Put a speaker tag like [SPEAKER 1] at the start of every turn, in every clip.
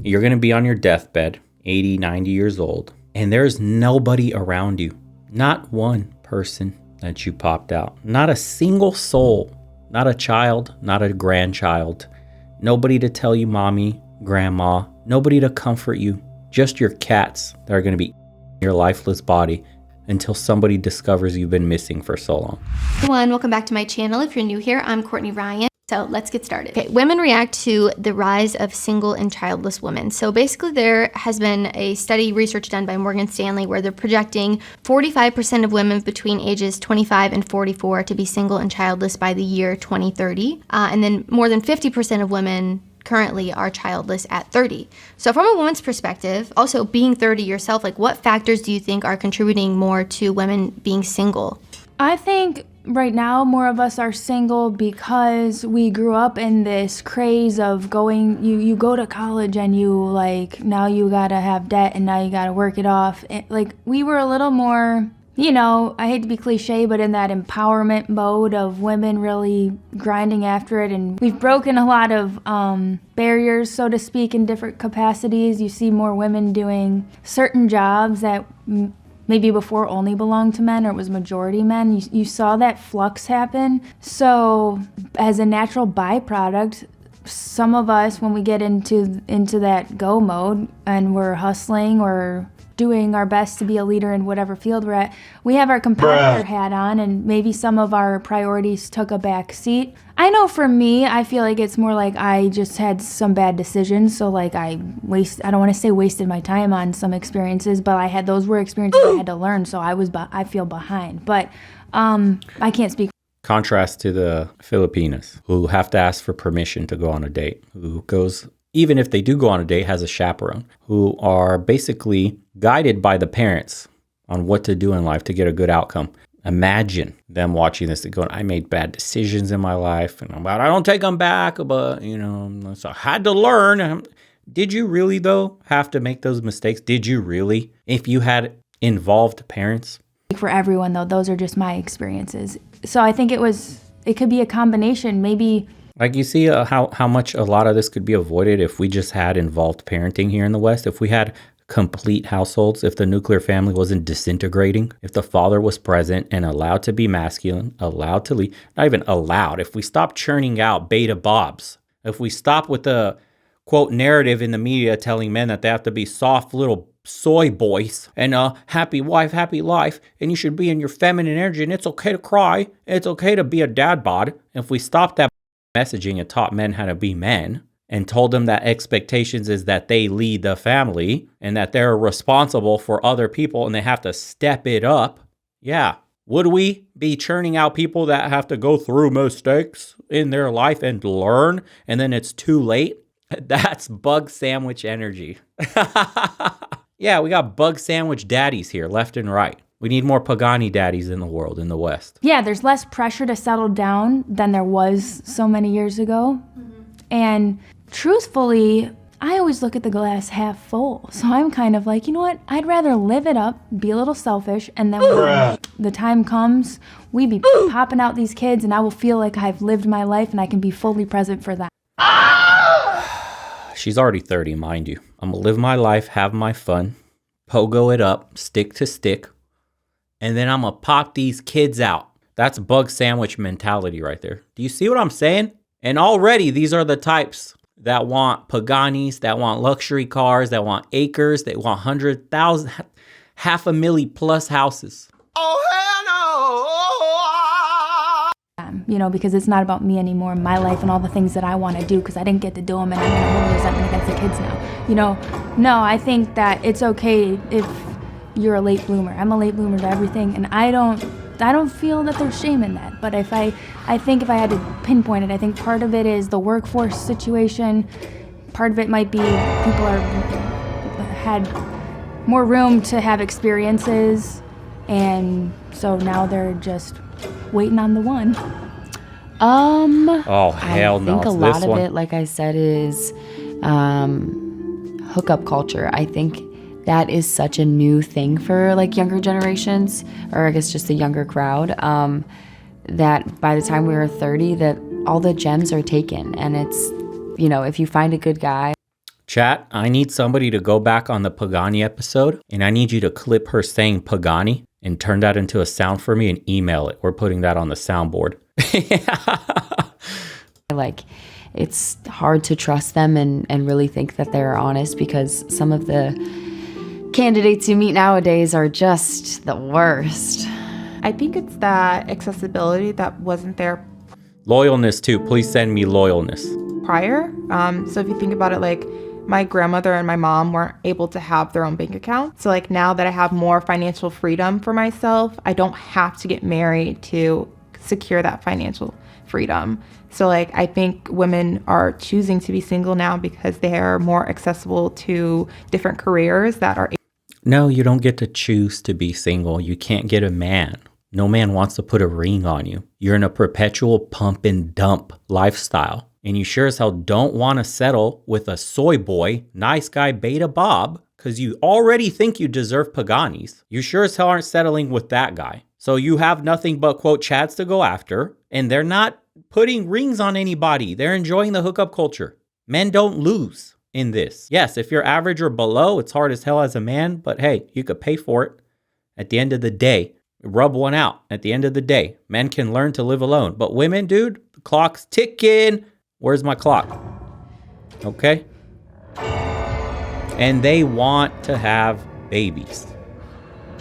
[SPEAKER 1] You're going to be on your deathbed, 80, 90 years old, and there's nobody around you. Not one person that you popped out. Not a single soul. Not a child, not a grandchild. Nobody to tell you mommy, grandma. Nobody to comfort you. Just your cats that are going to be in your lifeless body until somebody discovers you've been missing for so long.
[SPEAKER 2] Everyone, welcome back to my channel. If you're new here, I'm Courtney Ryan. So let's get started. Okay, women react to the rise of single and childless women. So basically there has been a study research done by Morgan Stanley where they're projecting 45% of women between ages 25 and 44 to be single and childless by the year 2030. And then more than 50% of women currently are childless at 30. So from a woman's perspective, also being 30 yourself, like what factors do you think are contributing more to women being single?
[SPEAKER 3] I think right now more of us are single because we grew up in this craze of going, you go to college and you like, now you gotta have debt and now you gotta work it off. Like we were a little more, you know, I hate to be cliche, but in that empowerment mode of women really grinding after it. And we've broken a lot of barriers, so to speak, in different capacities. You see more women doing certain jobs that maybe before only belonged to men or it was majority men. You saw that flux happen. So as a natural byproduct, some of us, when we get into that go mode and we're hustling or doing our best to be a leader in whatever field we're at, we have our competitor hat on and maybe some of our priorities took a back seat. I know for me, I feel like it's more like I just had some bad decisions. So like I don't want to say wasted my time on some experiences, but those were experiences I had to learn. So I feel behind, but I can't speak.
[SPEAKER 1] Contrast to the Filipinas who have to ask for permission to go on a date, who goes, even if they do go on a date, has a chaperone, who are basically guided by the parents on what to do in life to get a good outcome. Imagine them watching this and going, I made bad decisions in my life, and I don't take them back, but, you know, so I had to learn. Did you really, though, have to make those mistakes? Did you really? If you had involved parents?
[SPEAKER 3] For everyone, though, those are just my experiences. So I think it could be a combination, maybe.
[SPEAKER 1] Like you see how much a lot of this could be avoided if we just had involved parenting here in the West, if we had complete households, if the nuclear family wasn't disintegrating, if the father was present and allowed to be masculine, allowed to lead, not even allowed, if we stopped churning out beta bobs, if we stop with the quote narrative in the media telling men that they have to be soft little soy boys and happy wife, happy life, and you should be in your feminine energy and it's okay to cry, it's okay to be a dad bod. If we stopped that messaging and taught men how to be men and told them that expectations is that they lead the family and that they're responsible for other people and they have to step it up. Yeah. Would we be churning out people that have to go through mistakes in their life and learn and then it's too late? That's bug sandwich energy. Yeah, we got bug sandwich daddies here left and right. We need more Pagani daddies in the world, in the West.
[SPEAKER 3] Yeah, there's less pressure to settle down than there was so many years ago. Mm-hmm. And truthfully, I always look at the glass half full. So I'm kind of like, you know what? I'd rather live it up, be a little selfish, and then when the time comes, we be popping out these kids, and I will feel like I've lived my life and I can be fully present for them.
[SPEAKER 1] She's already 30, mind you. I'm going to live my life, have my fun, pogo it up, stick to stick. And then I'm going to pop these kids out. That's bug sandwich mentality right there. Do you see what I'm saying? And already these are the types that want Paganis, that want luxury cars, that want acres, that want 100,000, $500,000 plus houses.
[SPEAKER 4] Oh, hell no!
[SPEAKER 3] You know, because it's not about me anymore, my life and all the things that I want to do because I didn't get to do them and I'm going to hold resentment against the kids now. You know, no, I think that it's okay if you're a late bloomer. I'm a late bloomer to everything, and I don't feel that there's shame in that. But I think if I had to pinpoint it, I think part of it is the workforce situation. Part of it might be people had more room to have experiences, and so now they're just waiting on the one.
[SPEAKER 1] Oh hell no!
[SPEAKER 5] I think a lot of it, like I said, is hookup culture. I think that is such a new thing for like younger generations, or I guess just the younger crowd, that by the time we were 30, that all the gems are taken. And it's, you know, if you find a good guy.
[SPEAKER 1] Chat, I need somebody to go back on the Pagani episode, and I need you to clip her saying Pagani and turn that into a sound for me and email it. We're putting that on the soundboard.
[SPEAKER 5] Like, it's hard to trust them and really think that they're honest, because some of the candidates you meet nowadays are just the worst.
[SPEAKER 4] I think it's that accessibility that wasn't there
[SPEAKER 1] Loyalness too. Please send me loyalness.
[SPEAKER 4] prior. So if you think about it, like my grandmother and my mom weren't able to have their own bank account. So like now that I have more financial freedom for myself, I don't have to get married to secure that financial freedom. So like I think women are choosing to be single now because they are more accessible to different careers that are.
[SPEAKER 1] No, you don't get to choose to be single. You can't get a man. No man wants to put a ring on you. You're in a perpetual pump and dump lifestyle. And you sure as hell don't want to settle with a soy boy, nice guy, beta Bob, because you already think you deserve Paganis. You sure as hell aren't settling with that guy. So you have nothing but, quote, chads to go after, and they're not putting rings on anybody. They're enjoying the hookup culture. Men don't lose in this. Yes, if you're average or below, it's hard as hell as a man, but hey, you could pay for it. At the end of the day, rub one out. At the end of the day, men can learn to live alone. But women, dude, the clock's ticking. Where's my clock? Okay. And they want to have babies.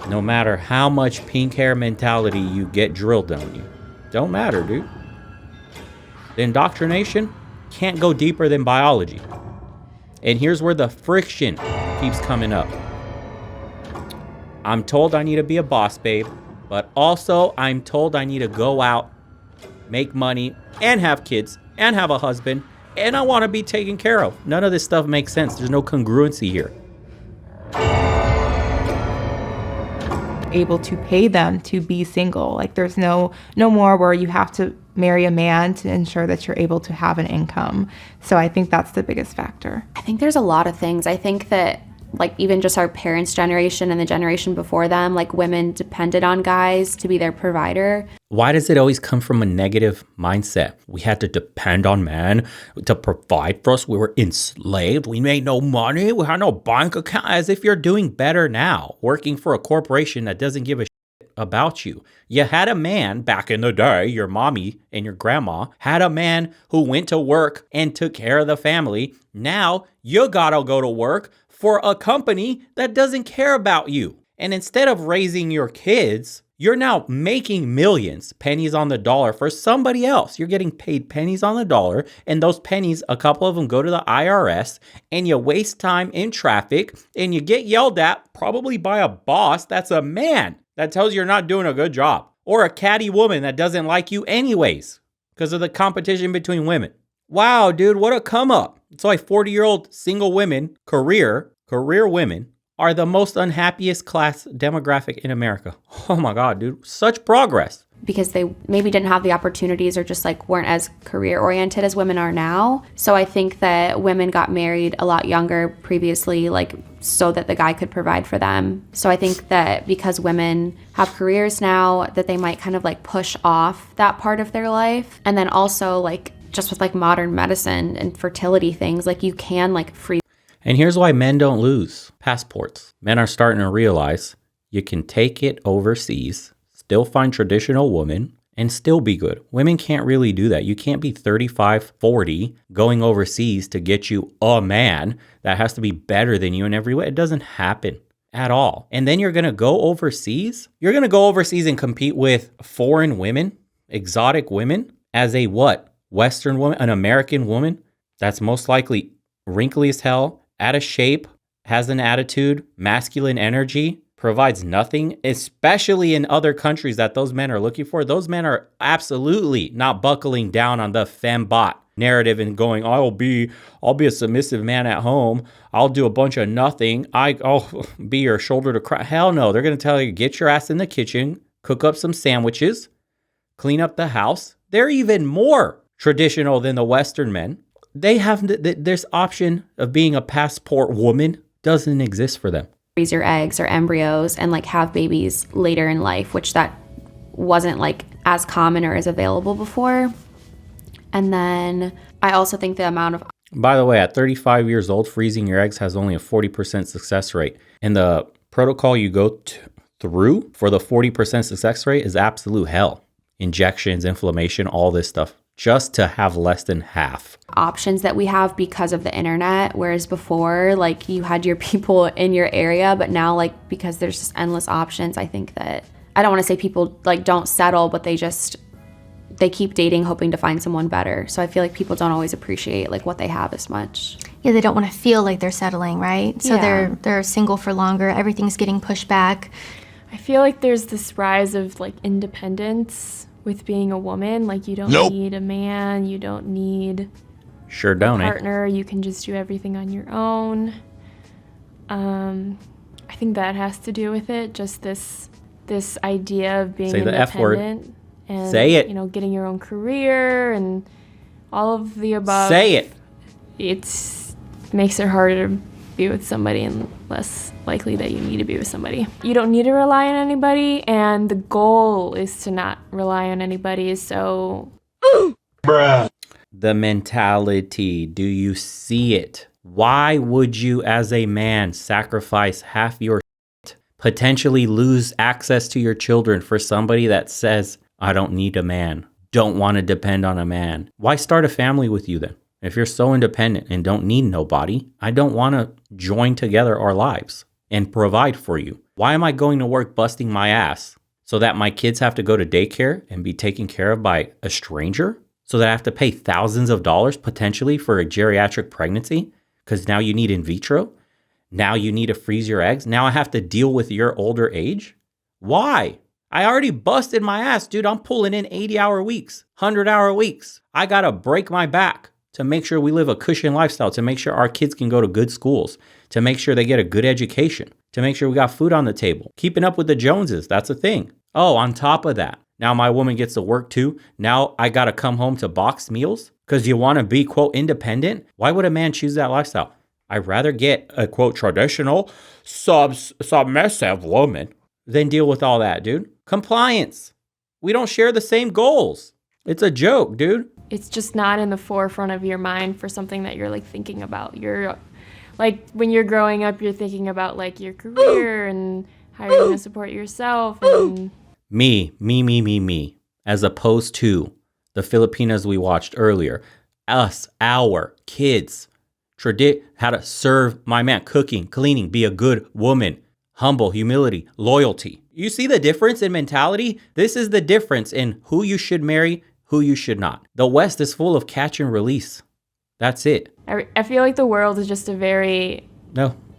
[SPEAKER 1] No matter how much pink hair mentality you get drilled on you. Don't matter, dude. The indoctrination can't go deeper than biology. And here's where the friction keeps coming up. I'm told I need to be a boss babe, but also I'm told I need to go out, make money, and have kids, and have a husband, and I want to be taken care of. None of this stuff makes sense. There's no congruency here.
[SPEAKER 4] Able to pay them to be single. Like there's no more where you have to marry a man to ensure that you're able to have an income. So I think that's the biggest factor.
[SPEAKER 6] I think there's a lot of things. I think that like even just our parents' generation and the generation before them, like women depended on guys to be their provider.
[SPEAKER 1] Why does it always come from a negative mindset? We had to depend on men to provide for us. We were enslaved. We made no money. We had no bank account. As if you're doing better now, working for a corporation that doesn't give a shit about you. You had a man back in the day, your mommy and your grandma had a man who went to work and took care of the family. Now you gotta go to work for a company that doesn't care about you. And instead of raising your kids, you're now making millions, pennies on the dollar for somebody else. You're getting paid pennies on the dollar, and those pennies, a couple of them go to the IRS, and you waste time in traffic, and you get yelled at probably by a boss that's a man that tells you you're not doing a good job, or a catty woman that doesn't like you anyways because of the competition between women. Wow, dude, what a come up. It's like 40-year-old single women, career women, are the most unhappiest class demographic in America. Oh my God, dude. Such progress.
[SPEAKER 6] Because they maybe didn't have the opportunities or just like weren't as career oriented as women are now. So I think that women got married a lot younger previously, like so that the guy could provide for them. So I think that because women have careers now, that they might kind of like push off that part of their life. And then also like just with like modern medicine and fertility things, like you can like free.
[SPEAKER 1] And here's why men don't lose passports. Men are starting to realize you can take it overseas, still find traditional women, and still be good. Women can't really do that. You can't be 35, 40 going overseas to get you a man that has to be better than you in every way. It doesn't happen at all. And then you're going to go overseas? You're going to go overseas and compete with foreign women, exotic women, as a what? Western woman, an American woman that's most likely wrinkly as hell, out of shape, has an attitude, masculine energy, provides nothing, especially in other countries that those men are looking for. Those men are absolutely not buckling down on the fembot narrative and going, I'll be a submissive man at home. I'll do a bunch of nothing. I'll be your shoulder to cry. Hell no. They're going to tell you, get your ass in the kitchen, cook up some sandwiches, clean up the house. They're even more traditional than the Western men. They have this option of being a passport woman doesn't exist for them.
[SPEAKER 6] Freeze your eggs or embryos and like have babies later in life, which that wasn't like as common or as available before. And then I also think the amount of...
[SPEAKER 1] By the way, at 35 years old, freezing your eggs has only a 40% success rate. And the protocol you go through for the 40% success rate is absolute hell. Injections, inflammation, all this stuff, just to have less than half.
[SPEAKER 6] Options that we have because of the internet, whereas before, like, you had your people in your area, but now, like, because there's just endless options, I think that, I don't want to say people, like, don't settle, but they keep dating hoping to find someone better. So I feel like people don't always appreciate, like, what they have as much.
[SPEAKER 2] Yeah, they don't want to feel like they're settling, right? So they're single for longer. Everything's getting pushed back.
[SPEAKER 3] I feel like there's this rise of like independence with being a woman. Like, you don't need a man, you don't need
[SPEAKER 1] a
[SPEAKER 3] partner. You can just do everything on your own. I think that has to do with it. Just this idea of being independent.
[SPEAKER 1] Say the F word.
[SPEAKER 3] And,
[SPEAKER 1] say it.
[SPEAKER 3] You know, getting your own career and all of the above.
[SPEAKER 1] Say it.
[SPEAKER 3] It makes it harder to be with somebody and less likely that you need to be with somebody. You don't need to rely on anybody, and the goal is to not rely on anybody, so...
[SPEAKER 1] Bruh. The mentality, do you see it? Why would you, as a man, sacrifice half your shit, potentially lose access to your children for somebody that says, I don't need a man, don't want to depend on a man? Why start a family with you then? If you're so independent and don't need nobody, I don't want to join together our lives and provide for you. Why am I going to work busting my ass so that my kids have to go to daycare and be taken care of by a stranger? So that I have to pay thousands of dollars potentially for a geriatric pregnancy because now you need in vitro? Now you need to freeze your eggs? Now I have to deal with your older age? Why? I already busted my ass, dude. I'm pulling in 80-hour weeks, 100-hour weeks. I got to break my back to make sure we live a cushion lifestyle, to make sure our kids can go to good schools, to make sure they get a good education, to make sure we got food on the table. Keeping up with the Joneses, that's a thing. Oh, on top of that, now my woman gets to work too. Now I got to come home to boxed meals because you want to be, quote, independent. Why would a man choose that lifestyle? I'd rather get a, quote, traditional submissive woman than deal with all that, dude. Compliance. We don't share the same goals. It's a joke, dude.
[SPEAKER 3] It's just not in the forefront of your mind for something that you're like thinking about. You're like, when you're growing up, you're thinking about like your career and how you're going to support yourself. And
[SPEAKER 1] Me, as opposed to the Filipinas we watched earlier. Us, our kids, how to serve my man, cooking, cleaning, be a good woman, humble, humility, loyalty. You see the difference in mentality? This is the difference in who you should marry, who you should not. The West is full of catch and release. That's it.
[SPEAKER 3] I feel like the world is just a very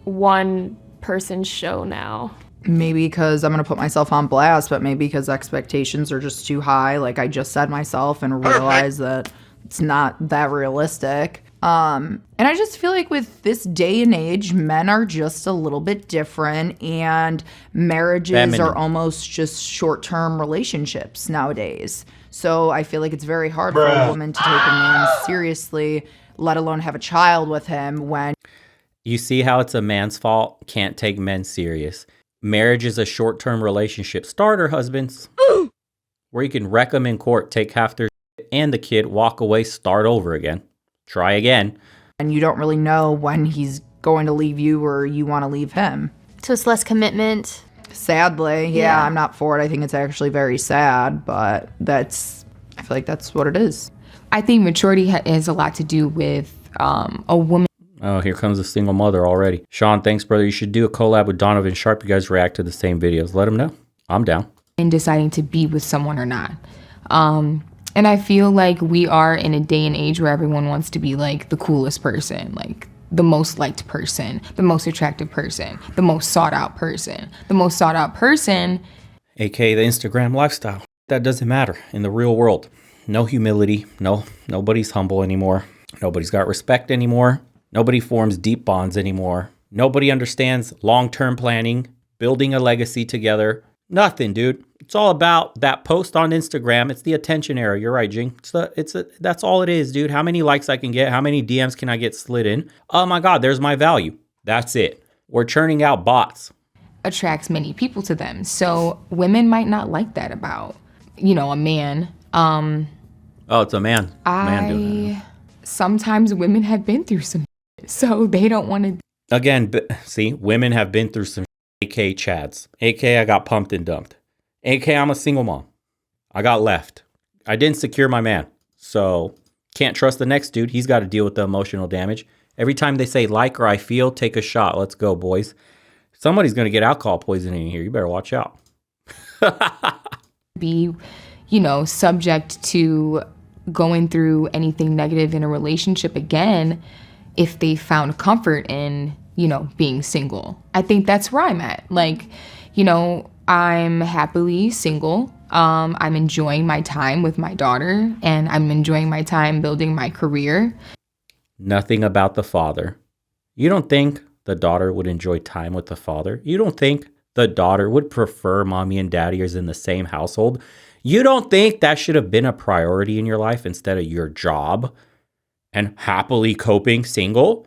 [SPEAKER 3] one person show now.
[SPEAKER 7] Maybe because I'm going to put myself on blast, but maybe because expectations are just too high. Like I just said myself and realize that it's not that realistic. And I just feel like with this day and age, men are just a little bit different, and marriages are almost just short-term relationships nowadays. So I feel like it's very hard for a woman to take a man seriously, let alone have a child with him when...
[SPEAKER 1] You see how it's a man's fault? Can't take men serious. Marriage is a short-term relationship. Starter husbands, where you can wreck them in court, take half their shit and the kid, walk away, start over again. Try again.
[SPEAKER 7] And you don't really know when he's going to leave you or you want to leave him.
[SPEAKER 2] So it's less commitment.
[SPEAKER 7] Sadly, yeah, I'm not for it. I think it's actually very sad, but I feel like that's what it is.
[SPEAKER 8] I think maturity has a lot to do with a woman.
[SPEAKER 1] Oh, here comes a single mother already. Sean, thanks, brother. You should do a collab with Donovan Sharp. You guys react to the same videos. Let him know. I'm down.
[SPEAKER 8] In deciding to be with someone or not. And I feel like we are in a day and age where everyone wants to be like the coolest person, like the most liked person, the most attractive person, the most sought out person, the most sought out person.
[SPEAKER 1] AKA the Instagram lifestyle. That doesn't matter in the real world. No humility. Nobody's humble anymore. Nobody's got respect anymore. Nobody forms deep bonds anymore. Nobody understands long-term planning, building a legacy together. Nothing, dude. It's all about that post on Instagram. It's the attention era. You're right, Jing. That's all it is, dude. How many likes I can get? How many DMs can I get slid in? Oh my God, there's my value. That's it. We're churning out bots.
[SPEAKER 8] Attracts many people to them. So women might not like that about, a man.
[SPEAKER 1] Oh, it's a man. Man doing it.
[SPEAKER 8] sometimes women have been through some shit, so they don't want to.
[SPEAKER 1] Again, see, women have been through some AK Chads. AK, I got pumped and dumped. AK, I'm a single mom. I got left. I didn't secure my man. So can't trust the next dude. He's got to deal with the emotional damage. Every time they say like or I feel, take a shot. Let's go, boys. Somebody's going to get alcohol poisoning in here. You better watch out.
[SPEAKER 8] Be, subject to going through anything negative in a relationship again if they found comfort in, being single. I think that's where I'm at. Like, I'm happily single. I'm enjoying my time with my daughter, and I'm enjoying my time building my career.
[SPEAKER 1] Nothing about the father. You don't think the daughter would enjoy time with the father? You don't think the daughter would prefer mommy and daddy is in the same household? You don't think that should have been a priority in your life instead of your job and happily coping single,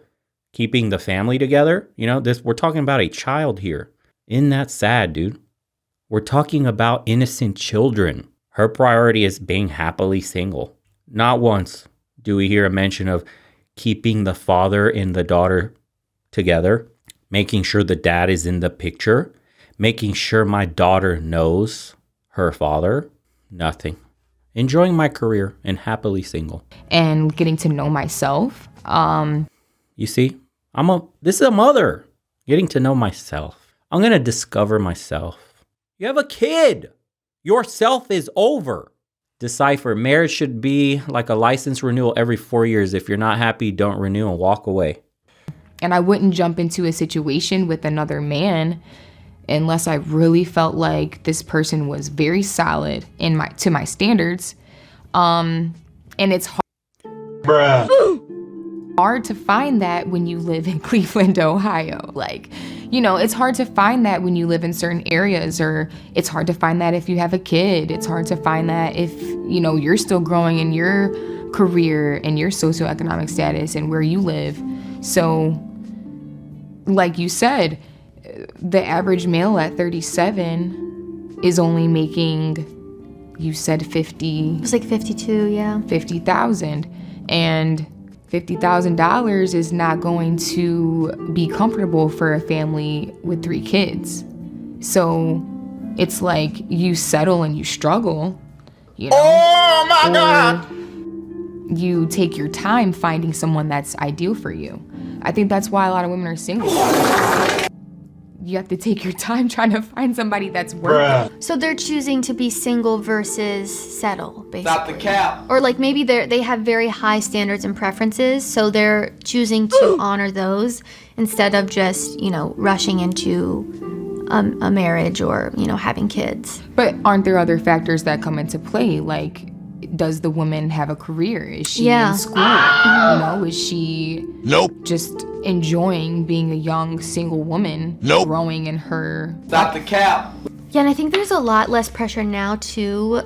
[SPEAKER 1] keeping the family together? We're talking about a child here. Isn't that sad, dude? We're talking about innocent children. Her priority is being happily single. Not once do we hear a mention of keeping the father and the daughter together, making sure the dad is in the picture, making sure my daughter knows her father. Nothing. Enjoying my career and happily single.
[SPEAKER 8] And getting to know myself.
[SPEAKER 1] You see, this is a mother. Getting to know myself. I'm going to discover myself. You have a kid. Yourself is over. Decipher. Marriage should be like a license renewal every 4 years. If you're not happy, don't renew and walk away.
[SPEAKER 8] And I wouldn't jump into a situation with another man unless I really felt like this person was very solid to my standards. And it's hard to find that when you live in Cleveland, Ohio. Like, it's hard to find that when you live in certain areas, or it's hard to find that if you have a kid. It's hard to find that if, you're still growing in your career and your socioeconomic status and where you live. So, like you said, the average male at 37 is only making, you said 50.
[SPEAKER 2] It was like 52, yeah.
[SPEAKER 8] 50,000. And $50,000 is not going to be comfortable for a family with 3 kids. So it's like you settle and you struggle, Oh my God! You take your time finding someone that's ideal for you. I think that's why a lot of women are single. You have to take your time trying to find somebody that's worth it.
[SPEAKER 2] So they're choosing to be single versus settle, basically.
[SPEAKER 9] Stop the cap.
[SPEAKER 2] Or like maybe they have very high standards and preferences, so they're choosing to honor those instead of just, rushing into a marriage or, having kids.
[SPEAKER 8] But aren't there other factors that come into play? Like, does the woman have a career? Is she in school? Is she just enjoying being a young single woman, growing in her...
[SPEAKER 9] Stop the cap.
[SPEAKER 2] Yeah, and I think there's a lot less pressure now too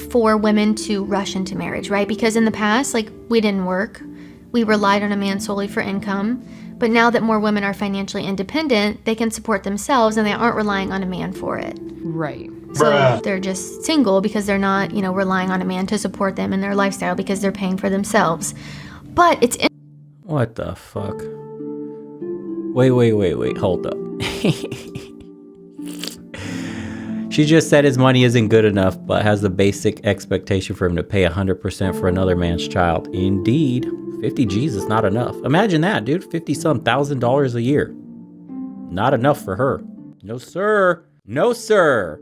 [SPEAKER 2] for women to rush into marriage, right? Because in the past, we didn't work. We relied on a man solely for income. But now that more women are financially independent, they can support themselves and they aren't relying on a man for it.
[SPEAKER 8] Right.
[SPEAKER 2] So they're just single because they're not, relying on a man to support them in their lifestyle because they're paying for themselves. But it's...
[SPEAKER 1] What the fuck? Wait, hold up. She just said his money isn't good enough, but has the basic expectation for him to pay 100% for another man's child. Indeed, 50 G's is not enough. Imagine that, dude. 50-some thousand dollars a year. Not enough for her. No, sir. No, sir.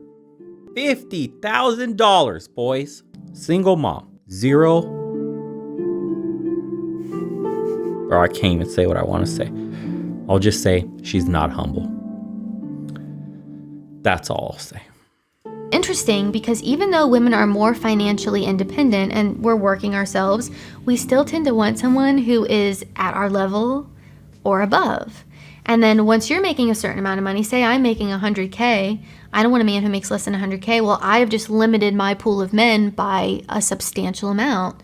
[SPEAKER 1] $50,000, boys. Single mom. 0. Bro, I can't even say what I want to say. I'll just say she's not humble. That's all I'll say.
[SPEAKER 2] Interesting, because even though women are more financially independent and we're working ourselves, we still tend to want someone who is at our level or above. And then once you're making a certain amount of money, say I'm making 100K, I don't want a man who makes less than 100K. Well, I've just limited my pool of men by a substantial amount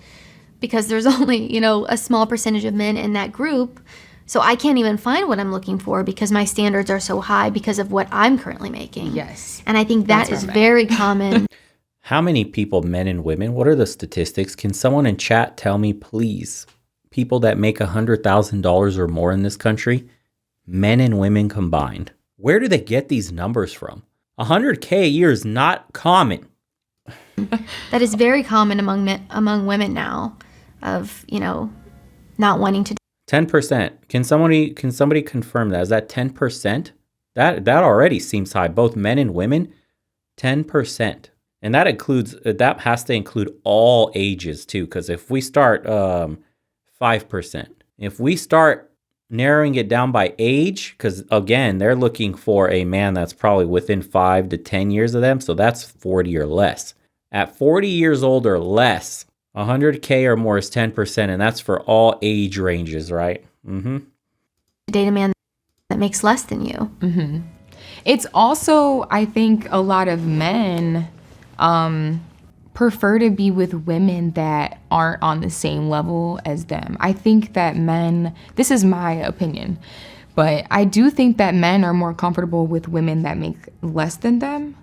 [SPEAKER 2] because there's only, a small percentage of men in that group. So I can't even find what I'm looking for because my standards are so high because of what I'm currently making.
[SPEAKER 8] Yes.
[SPEAKER 2] And I think that is very common.
[SPEAKER 1] How many people, men and women, what are the statistics? Can someone in chat tell me, please? people that make $100,000 or more in this country, men and women combined. Where do they get these numbers from? 100K a year is not common.
[SPEAKER 2] That is very common among women now, of not wanting to.
[SPEAKER 1] 10%. Can somebody confirm that? Is that 10%? That already seems high. Both men and women, 10%. And that has to include all ages too. Because if we start 5%, if we start narrowing it down by age, because again, they're looking for a man that's probably within 5 to 10 years of them. So that's 40 or less. At 40 years old or less, 100K or more is 10%, and that's for all age ranges, right?
[SPEAKER 2] Date a man that makes less than you.
[SPEAKER 8] It's also, I think, a lot of men prefer to be with women that aren't on the same level as them. I think that men, this is my opinion, but I do think that men are more comfortable with women that make less than them.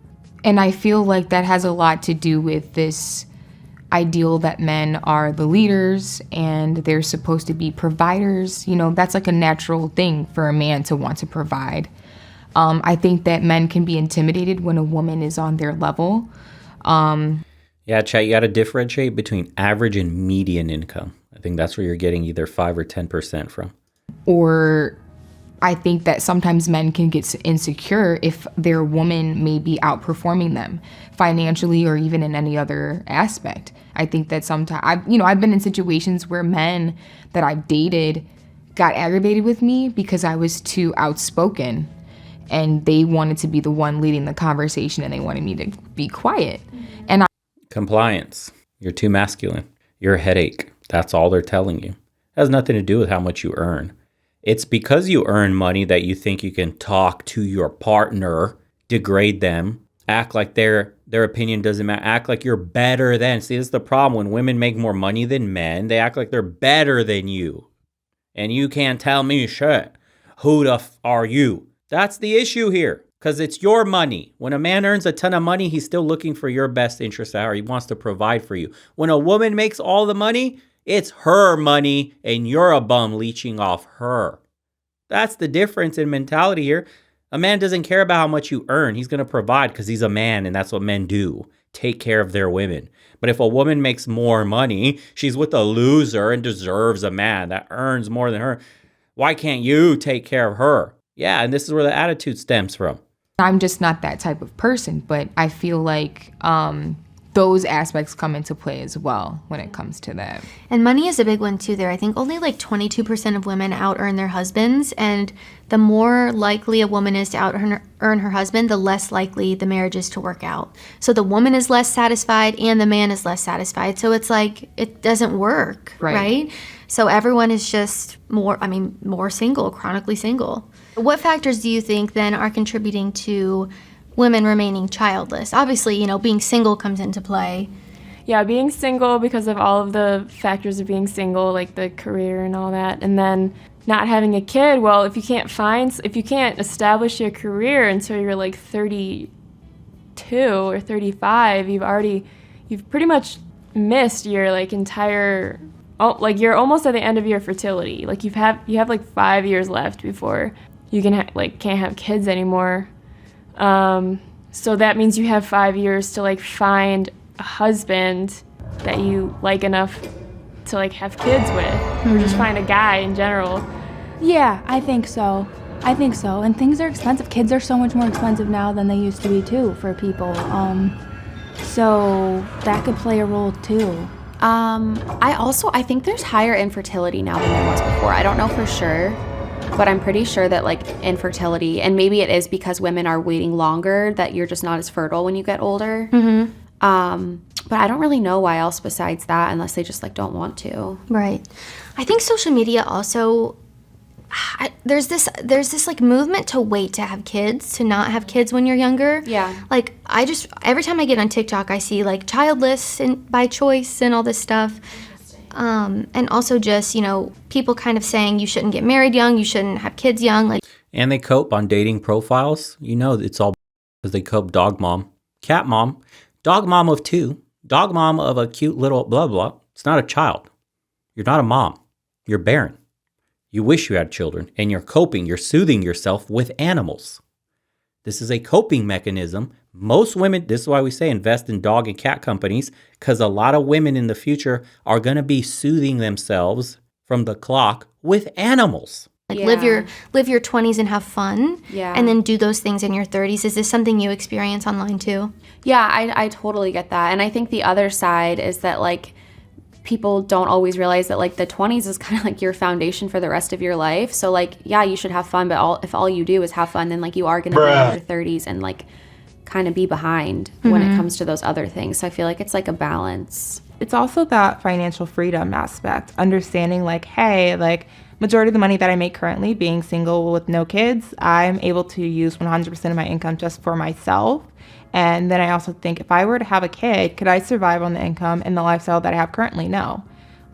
[SPEAKER 8] And I feel like that has a lot to do with this ideal that men are the leaders and they're supposed to be providers. That's like a natural thing for a man to want to provide. I think that men can be intimidated when a woman is on their level.
[SPEAKER 1] Yeah, chat, you got to differentiate between average and median income. I think that's where you're getting either 5 or 10% from.
[SPEAKER 8] Or I think that sometimes men can get insecure if their woman may be outperforming them financially or even in any other aspect. I think that sometimes, I've been in situations where men that I've dated got aggravated with me because I was too outspoken and they wanted to be the one leading the conversation and they wanted me to be quiet. And
[SPEAKER 1] Compliance. You're too masculine. You're a headache. That's all they're telling you. It has nothing to do with how much you earn. It's because you earn money that you think you can talk to your partner, degrade them, act like their opinion doesn't matter, act like you're better than. See, this is the problem. When women make more money than men, they act like they're better than you. And you can't tell me shit. Who the are you? That's the issue here. Because it's your money. When a man earns a ton of money, he's still looking for your best interest or he wants to provide for you. When a woman makes all the money, it's her money and you're a bum leeching off her. That's the difference in mentality here. A man doesn't care about how much you earn. He's going to provide because he's a man and that's what men do. Take care of their women. But if a woman makes more money, she's with a loser and deserves a man that earns more than her. Why can't you take care of her? Yeah, and this is where the attitude stems from.
[SPEAKER 8] I'm just not that type of person, but I feel like those aspects come into play as well when it comes to that.
[SPEAKER 2] And money is a big one too there. I think only like 22% of women out-earn their husbands, and the more likely a woman is to out-earn her husband, the less likely the marriage is to work out. So the woman is less satisfied and the man is less satisfied. So it's like it doesn't work, right? So everyone is just more single, chronically single. What factors do you think then are contributing to women remaining childless? Obviously, being single comes into play.
[SPEAKER 9] Yeah, being single because of all of the factors of being single, like the career and all that. And then not having a kid, well, if you can't establish your career until you're like 32 or 35, you've pretty much missed your like entire, you're almost at the end of your fertility. Like you have like 5 years left before you can can't have kids anymore. So that means you have 5 years to like find a husband that you like enough to like have kids with, or just find a guy in general.
[SPEAKER 3] Yeah, I think so. And things are expensive. Kids are so much more expensive now than they used to be too for people. So that could play a role too.
[SPEAKER 6] I think there's higher infertility now than there was before. I don't know for sure, but I'm pretty sure that like infertility, and maybe it is because women are waiting longer, that you're just not as fertile when you get older. But I don't really know why else besides that, unless they just like don't want to.
[SPEAKER 2] Right. I think social media also, there's this like movement to wait to have kids, to not have kids when you're younger.
[SPEAKER 6] Yeah.
[SPEAKER 2] Like every time I get on TikTok, I see like childless and by choice and all this stuff. And also just, people kind of saying you shouldn't get married young, you shouldn't have kids young.
[SPEAKER 1] And they cope on dating profiles. It's all because they cope dog mom, cat mom, dog mom of 2, dog mom of a cute little blah, blah. It's not a child. You're not a mom. You're barren. You wish you had children, and you're coping, you're soothing yourself with animals. This is a coping mechanism. Most women, this is why we say invest in dog and cat companies, because a lot of women in the future are going to be soothing themselves from the clock with animals.
[SPEAKER 2] Like live your 20s and have fun, and then do those things in your 30s. Is this something you experience online too?
[SPEAKER 6] Yeah, I totally get that. And I think the other side is that like people don't always realize that like the 20s is kind of like your foundation for the rest of your life. So like, yeah, you should have fun, but if all you do is have fun, then like you are going to be in your 30s and like kind of be behind when it comes to those other things. So I feel like it's like a balance.
[SPEAKER 4] It's also that financial freedom aspect, understanding like, hey, like majority of the money that I make currently, being single with no kids, I'm able to use 100% of my income just for myself. And then I also think if I were to have a kid, could I survive on the income and the lifestyle that I have currently? No.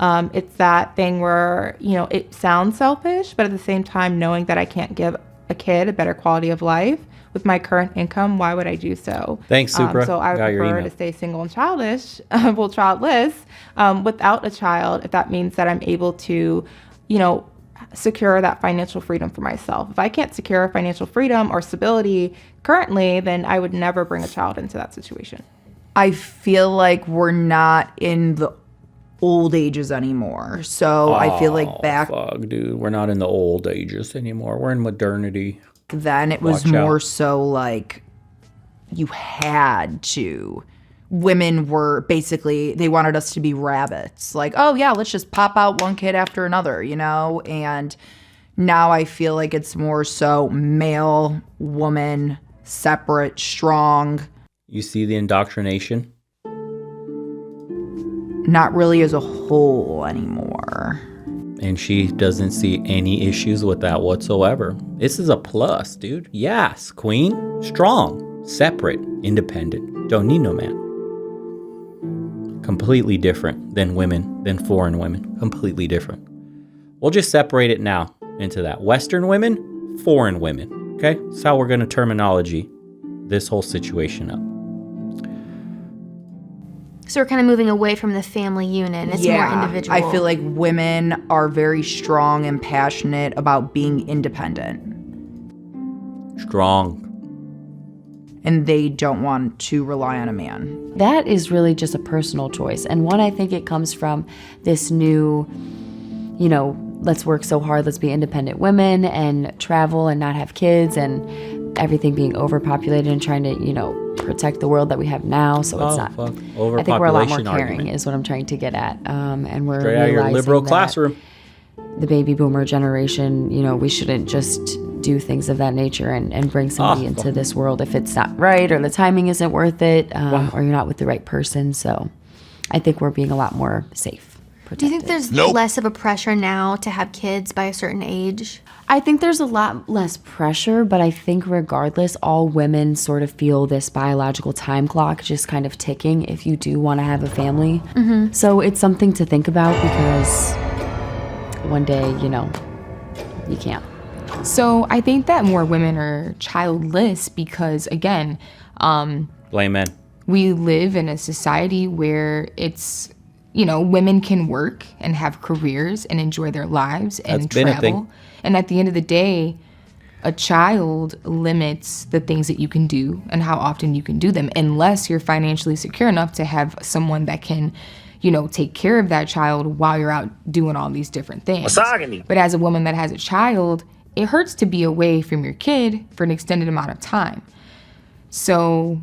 [SPEAKER 4] It's that thing where, you know, it sounds selfish, but at the same time, knowing that I can't give a kid a better quality of life with my current income, why would I do so?
[SPEAKER 1] Thanks, Supra.
[SPEAKER 4] So I would prefer to stay single and childless, without a child, if that means that I'm able to, you know, secure that financial freedom for myself. If I can't secure financial freedom or stability currently, then I would never bring a child into that situation.
[SPEAKER 7] I feel like we're not in the old ages anymore. So I feel like back
[SPEAKER 1] dude, we're not in the old ages anymore. We're in modernity.
[SPEAKER 7] Then it was more so like you had to. Women were basically, they wanted us to be rabbits. Like, oh yeah, let's just pop out one kid after another, you know? And now I feel like it's more so male, woman, separate, strong.
[SPEAKER 1] You see the indoctrination?
[SPEAKER 7] Not really as a whole anymore.
[SPEAKER 1] And she doesn't see any issues with that whatsoever. This is a plus, dude. Yes, queen. Strong, separate, independent. Don't need no man. Completely different than women, than foreign women. Completely different. We'll just separate it now into that. Western women, foreign women. Okay? That's how we're going to terminology this whole situation up.
[SPEAKER 2] So we're kind of moving away from the family unit. It's more individual.
[SPEAKER 7] I feel like women are very strong and passionate about being independent.
[SPEAKER 1] Strong.
[SPEAKER 7] And they don't want to rely on a man.
[SPEAKER 5] That is really just a personal choice. And one, I think it comes from this new, you know, let's work so hard, let's be independent women and travel and not have kids and everything being overpopulated and trying to, you know, protect the world that we have now. So it's not, I think we're a lot more caring is what I'm trying to get at. And we're
[SPEAKER 1] straight out of your liberal classroom.
[SPEAKER 5] The baby boomer generation, you know, we shouldn't just do things of that nature and bring somebody into this world if it's not right or the timing isn't worth it or you're not with the right person. So I think we're being a lot more safe. Protected.
[SPEAKER 2] Do you think there's less of a pressure now to have kids by a certain age?
[SPEAKER 5] I think there's a lot less pressure, but I think regardless, all women sort of feel this biological time clock just kind of ticking if you do want to have a family. Mm-hmm. So it's something to think about because one day, you know, you can't.
[SPEAKER 8] So I think that more women are childless because, again,
[SPEAKER 1] blame men.
[SPEAKER 8] We live in a society where it's, you know, women can work and have careers and enjoy their lives and travel. And at the end of the day, a child limits the things that you can do and how often you can do them, unless you're financially secure enough to have someone that can, you know, take care of that child while you're out doing all these different things. Misogyny. But as a woman that has a child, it hurts to be away from your kid for an extended amount of time. So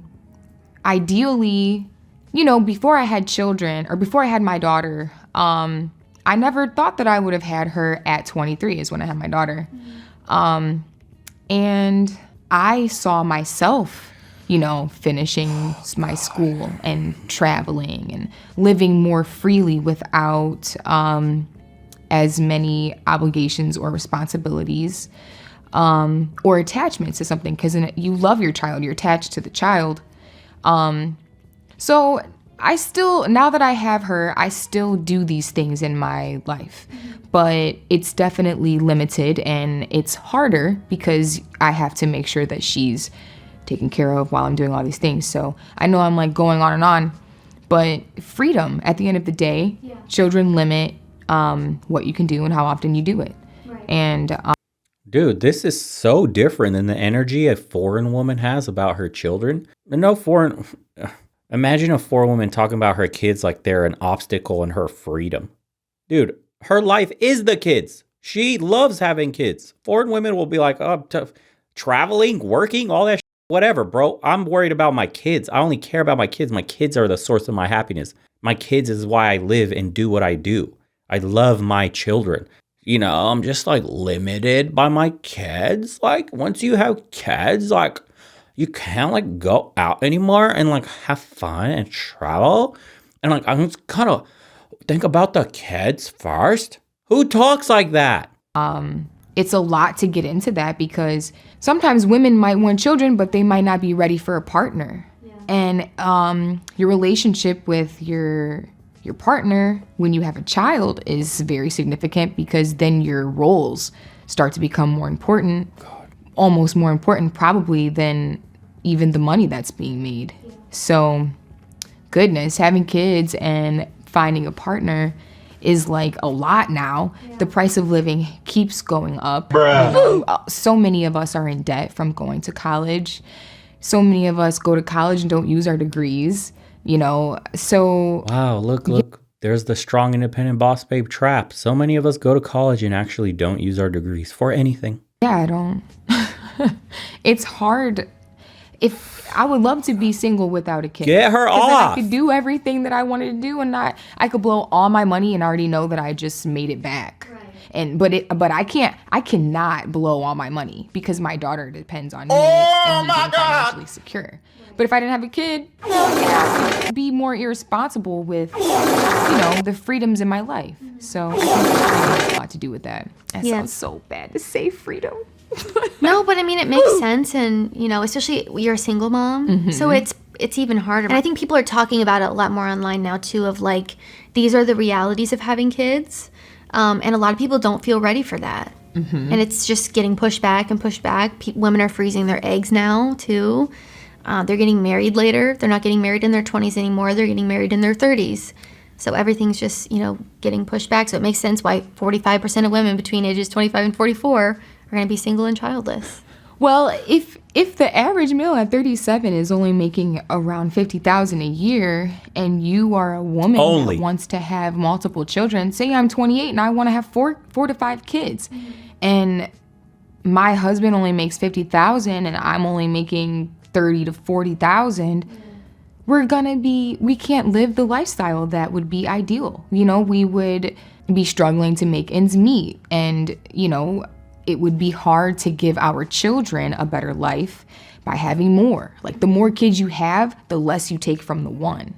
[SPEAKER 8] ideally, you know, before I had children or before I had my daughter, I never thought that I would have had her at 23 is when I had my daughter. And I saw myself, you know, finishing my school and traveling and living more freely without as many obligations or responsibilities or attachments to something, because you love your child, you're attached to the child. So I still, now that I have her, I still do these things in my life, but it's definitely limited and it's harder because I have to make sure that she's taken care of while I'm doing all these things. So I know I'm like going on and on, but freedom at the end of the day, children limit what you can do and how often you do it. And
[SPEAKER 1] Dude, this is so different than the energy a foreign woman has about her children. No foreign. Imagine a foreign woman talking about her kids like they're an obstacle in her freedom. Dude, her life is the kids. She loves having kids. Foreign women will be like, oh, traveling, working, all that shit. Whatever, bro. I'm worried about my kids. I only care about my kids. My kids are the source of my happiness. My kids is why I live and do what I do. I love my children. You know, I'm just like limited by my kids. Like once you have kids, like you can't like go out anymore and like have fun and travel. And like I'm just kind of think about the kids first. Who talks like that?
[SPEAKER 8] It's a lot to get into that because sometimes women might want children, but they might not be ready for a partner. And your relationship with your partner when you have a child is very significant because then your roles start to become more important, almost more important probably than even the money that's being made. So, goodness, having kids and finding a partner is like a lot now. The price of living keeps going up. So many of us are in debt from going to college. So many of us go to college and don't use our degrees. You know, so
[SPEAKER 1] wow, look, there's the strong independent boss babe trap. So many of us go to college and actually don't use our degrees for anything.
[SPEAKER 8] Yeah, I don't. It's hard. If I would love to be single without a kid.
[SPEAKER 1] Get her off.
[SPEAKER 8] Then I could do everything that I wanted to do and I could blow all my money and already know that I just made it back. But I cannot blow all my money because my daughter depends on me and me being financially secure. But if I didn't have a kid, I could be more irresponsible with, the freedoms in my life. So I think freedom has a lot to do with that. That sounds so bad to say freedom.
[SPEAKER 2] No, but I mean, it makes sense. And, especially you're a single mom. So it's even harder. And I think people are talking about it a lot more online now, too, of like, these are the realities of having kids. And a lot of people don't feel ready for that. And it's just getting pushed back and pushed back. Women are freezing their eggs now, too. They're getting married later. They're not getting married in their 20s anymore. They're getting married in their 30s. So everything's just, getting pushed back. So it makes sense why 45% of women between ages 25 and 44 are going to be single and childless.
[SPEAKER 8] Well, if the average male at 37 is only making around $50,000 a year, and you are a woman that wants to have multiple children, say I'm 28 and I want to have four to five kids, and my husband only makes $50,000 and I'm only making $30,000 to $40,000, we can't live the lifestyle that would be ideal. We would be struggling to make ends meet, and it would be hard to give our children a better life by having more. Like the more kids you have, the less you take from the one.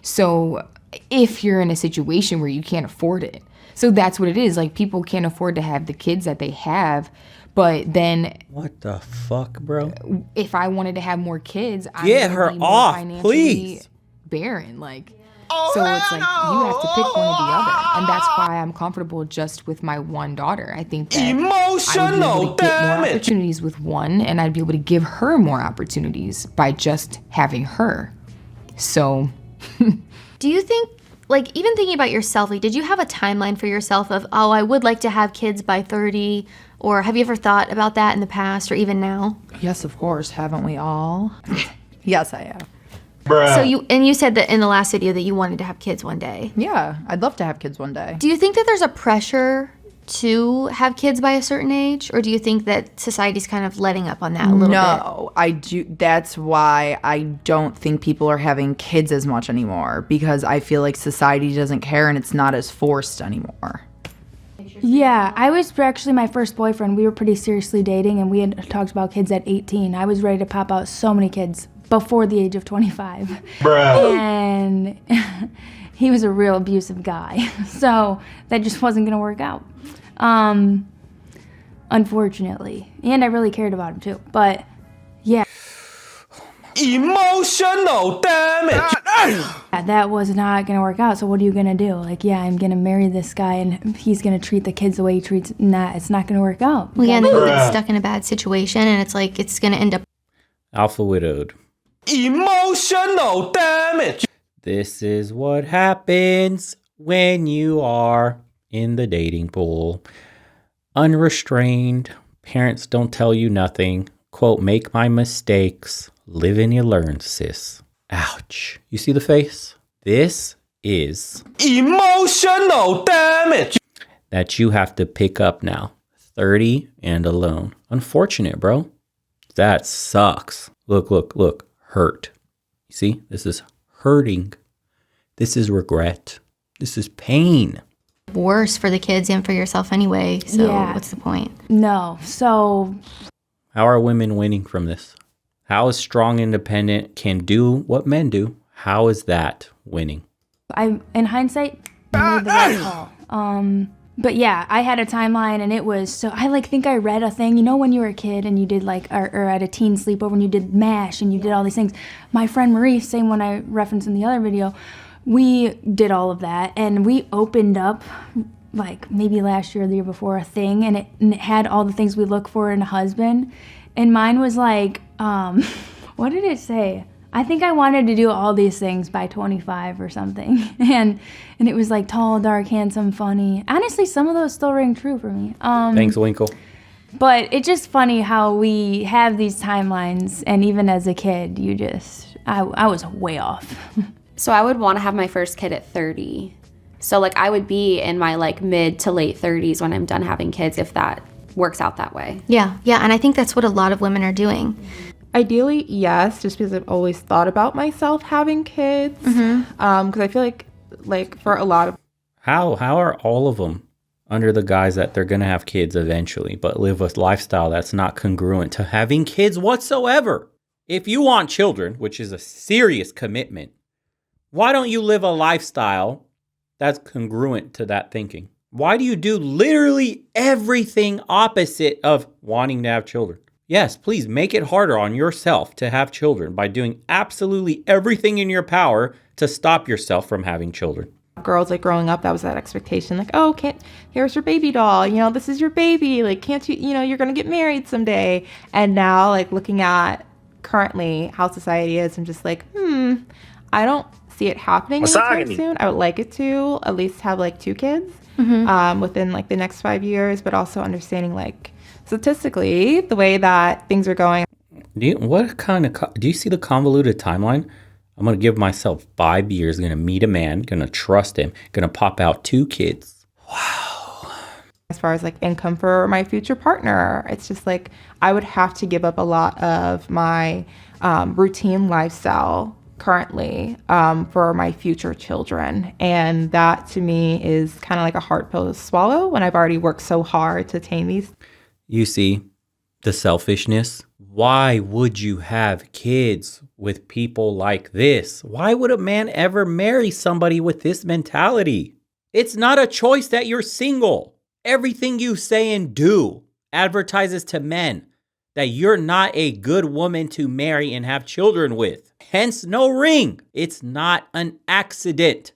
[SPEAKER 8] So if you're in a situation where you can't afford it, so that's what it is. Like people can't afford to have the kids that they have. But then,
[SPEAKER 1] what the fuck, bro?
[SPEAKER 8] If I wanted to have more kids,
[SPEAKER 1] get her off, please.
[SPEAKER 8] Barren, so it's like you have to pick one or the other, and that's why I'm comfortable just with my one daughter. I think that I would be able to get more opportunities with one, and I'd be able to give her more opportunities by just having her. So,
[SPEAKER 2] do you think? Even thinking about yourself, did you have a timeline for yourself of, I would like to have kids by 30? Or have you ever thought about that in the past or even now?
[SPEAKER 7] Yes, of course. Haven't we all? Yes, I have.
[SPEAKER 2] So you said that in the last video that you wanted to have kids one day.
[SPEAKER 7] Yeah, I'd love to have kids one day.
[SPEAKER 2] Do you think that there's a pressure to have kids by a certain age? Or do you think that society's kind of letting up on that a little bit?
[SPEAKER 7] No, I do. That's why I don't think people are having kids as much anymore, because I feel like society doesn't care and it's not as forced anymore.
[SPEAKER 3] Yeah, I was actually my first boyfriend. We were pretty seriously dating, and we had talked about kids at 18. I was ready to pop out so many kids before the age of 25. And he was a real abusive guy. So that just wasn't going to work out. Unfortunately. And I really cared about him too. But yeah.
[SPEAKER 10] Emotional damage.
[SPEAKER 3] That was not going to work out. So what are you going to do? I'm going to marry this guy and he's going to treat the kids the way he treats. It's not going to work out.
[SPEAKER 2] Well, yeah, and then you get stuck in a bad situation and it's it's going to end up.
[SPEAKER 1] Alpha widowed.
[SPEAKER 10] Emotional damage.
[SPEAKER 1] This is what happens when you are in the dating pool. Unrestrained. Parents don't tell you nothing. Quote, make my mistakes. Live and you learn, sis. Ouch. You see the face? This is
[SPEAKER 10] Emotional damage.
[SPEAKER 1] that you have to pick up now. 30 and alone. Unfortunate, bro. That sucks. Look. Hurt. You see? This is hurting. This is regret. This is pain.
[SPEAKER 2] Worse for the kids and for yourself anyway. So
[SPEAKER 3] Yeah.
[SPEAKER 2] what's the point?
[SPEAKER 3] No. So
[SPEAKER 1] How are women winning from this? How is strong, independent, can do what men do? How is that winning?
[SPEAKER 3] in hindsight, I made the right call. But yeah, I had a timeline and it was, so I think I read a thing, when you were a kid and you did or at a teen sleepover and you did MASH and you did all these things. My friend Marie, same one I referenced in the other video, we did all of that and we opened up maybe last year or the year before a thing and it had all the things we look for in a husband. And mine was what did it say? I think I wanted to do all these things by 25 or something. And it was tall, dark, handsome, funny. Honestly, some of those still ring true for me.
[SPEAKER 1] Thanks, Winkle.
[SPEAKER 3] But it's just funny how we have these timelines. And even as a kid, I was way off.
[SPEAKER 6] So I would want to have my first kid at 30. So I would be in my mid to late 30s when I'm done having kids, if that works out that way.
[SPEAKER 2] Yeah. And I think that's what a lot of women are doing.
[SPEAKER 4] Ideally, yes, just because I've always thought about myself having kids. Because I feel like for a lot of...
[SPEAKER 1] How are all of them under the guise that they're going to have kids eventually, but live a lifestyle that's not congruent to having kids whatsoever? If you want children, which is a serious commitment, why don't you live a lifestyle that's congruent to that thinking? Why do you do literally everything opposite of wanting to have children? Yes, please make it harder on yourself to have children by doing absolutely everything in your power to stop yourself from having children.
[SPEAKER 4] Girls growing up, that was that expectation here's your baby doll, this is your baby, can't you, you're gonna get married someday. And now looking at currently how society is, I'm just I don't see it happening anytime soon. I would like it to at least have 2 kids within the next 5 years, but also understanding statistically the way that things are going.
[SPEAKER 1] Do you see the convoluted timeline? I'm going to give myself 5 years, going to meet a man, going to trust him, going to pop out 2 kids. Wow.
[SPEAKER 4] As far as income for my future partner, it's just I would have to give up a lot of my routine lifestyle currently for my future children. And that to me is kind of a hard pill to swallow when I've already worked so hard to attain these.
[SPEAKER 1] You see the selfishness. Why would you have kids with people like this? Why would a man ever marry somebody with this mentality? It's not a choice that you're single. Everything you say and do advertises to men that you're not a good woman to marry and have children with. Hence, no ring. It's not an accident.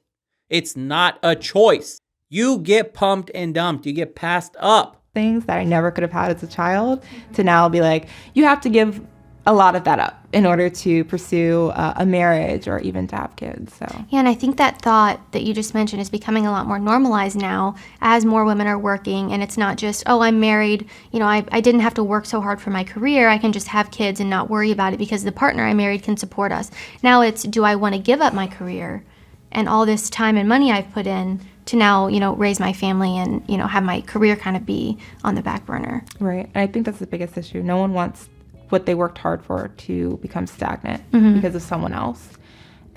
[SPEAKER 1] It's not a choice. You get pumped and dumped. You get passed up.
[SPEAKER 4] Things that I never could have had as a child to now be you have to give a lot of that up in order to pursue a marriage or even to have kids. So
[SPEAKER 2] Yeah, and I think that thought that you just mentioned is becoming a lot more normalized now as more women are working, and it's not just, oh, I'm married, I didn't have to work so hard for my career, I can just have kids and not worry about it because the partner I married can support us. Now it's, do I want to give up my career and all this time and money I've put in to now, raise my family and, have my career kind of be on the back burner.
[SPEAKER 4] Right. And I think that's the biggest issue. No one wants what they worked hard for to become stagnant because of someone else.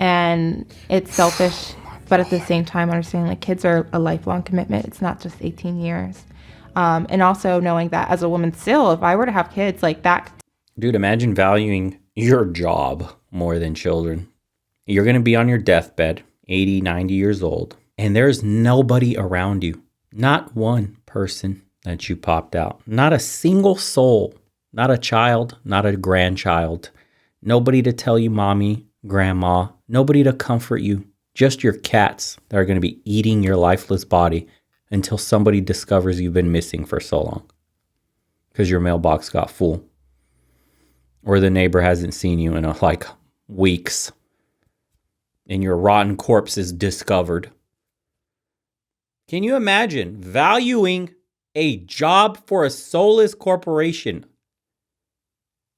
[SPEAKER 4] And it's selfish, but at the same time, understanding kids are a lifelong commitment. It's not just 18 years. And also knowing that as a woman still, if I were to have kids that.
[SPEAKER 1] Dude, imagine valuing your job more than children. You're going to be on your deathbed, 80, 90 years old. And there's nobody around you, not one person that you popped out, not a single soul, not a child, not a grandchild, nobody to tell you mommy, grandma, nobody to comfort you, just your cats that are going to be eating your lifeless body until somebody discovers you've been missing for so long because your mailbox got full or the neighbor hasn't seen you in weeks and your rotten corpse is discovered. Can you imagine valuing a job for a soulless corporation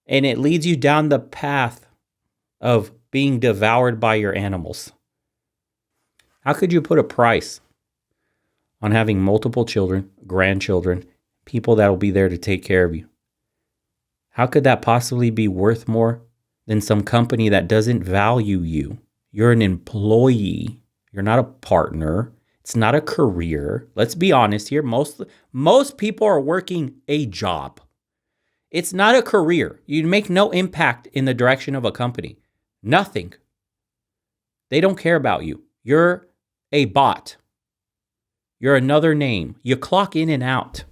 [SPEAKER 1] and it leads you down the path of being devoured by your animals? How could you put a price on having multiple children, grandchildren, people that will be there to take care of you? How could that possibly be worth more than some company that doesn't value you? You're an employee. You're not a partner. It's not a career. Let's be honest here. Most people are working a job. It's not a career. You make no impact in the direction of a company. Nothing. They don't care about you. You're a bot. You're another name. You clock in and out.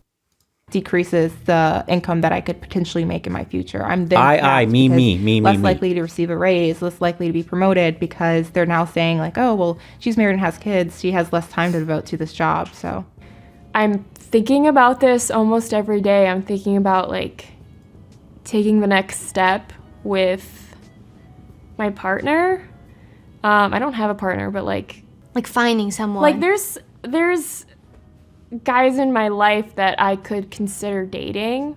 [SPEAKER 4] Decreases the income that I could potentially make in my future. I'm then less likely to receive a raise, less likely to be promoted, because they're now saying like, oh, well, she's married and has kids. She has less time to devote to this job. So
[SPEAKER 9] I'm thinking about this almost every day. I'm thinking about like taking the next step with my partner. I don't have a partner, but like
[SPEAKER 2] finding someone.
[SPEAKER 9] Like there's guys in my life that I could consider dating.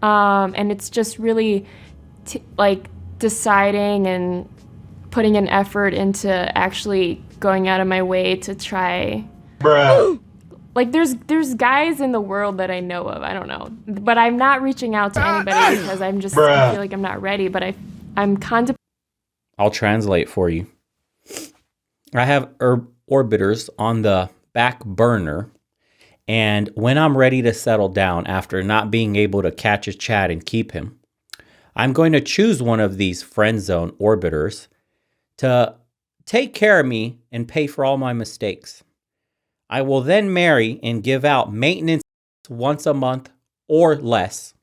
[SPEAKER 9] And it's just really like deciding and putting an effort into actually going out of my way to try.
[SPEAKER 10] Bruh.
[SPEAKER 9] Like there's guys in the world that I know of. I don't know, but I'm not reaching out to anybody because I feel like I'm not ready. But I'm contemplating.
[SPEAKER 1] I'll translate for you. I have orbiters on the back burner, and when I'm ready to settle down after not being able to catch a Chad and keep him, I'm going to choose one of these friend zone orbiters to take care of me and pay for all my mistakes. I will then marry and give out maintenance once a month or less